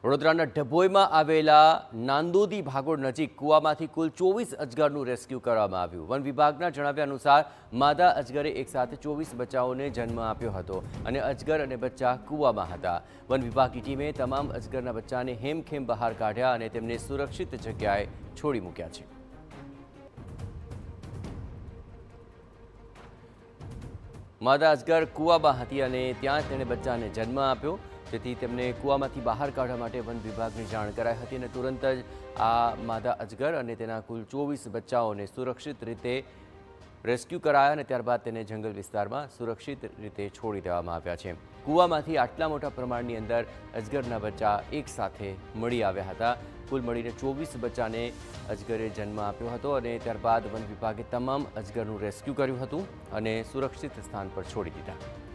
વડોદરાના ડભોઈમાં આવેલા નાંદોદી ભાગોળ નજીક કૂવામાંથી કુલ 24 અજગરનું રેસ્ક્યુ કરવામાં આવ્યું। વન વિભાગના જણાવ્યા અનુસાર માદા અજગરે એકસાથે 24 બચ્ચાઓને જન્મ આપ્યો હતો અને અજગર અને બચ્ચા કૂવામાં હતા। વન વિભાગની ટીમે તમામ અજગરના બચ્ચાને હેમખેમ બહાર કાઢ્યા અને તેમને સુરક્ષિત જગ્યાએ છોડી મૂક્યા છે। માદા અજગર કૂવામાં હતી અને ત્યાં તેણે બચ્ચાને જન્મ આપ્યો, જેથી તેમને કૂવામાંથી બહાર કાઢવા માટે વન વિભાગને જાણ કરાઈ હતી અને તુરંત જ આ માદા અજગર અને તેના કુલ 24 બચ્ચાઓને સુરક્ષિત રીતે રેસ્ક્યુ કરાયા અને ત્યારબાદ તેને જંગલ વિસ્તારમાં સુરક્ષિત રીતે છોડી દેવામાં આવ્યા છે। કૂવામાંથી આટલા મોટા પ્રમાણની અંદર અજગરના બચ્ચા એકસાથે મળી આવ્યા હતા। કુલ મળીને 24 બચ્ચાને અજગરે જન્મ આપ્યો હતો અને ત્યારબાદ વન વિભાગે તમામ અજગરનું રેસ્ક્યુ કર્યું હતું અને સુરક્ષિત સ્થાન પર છોડી દીધા।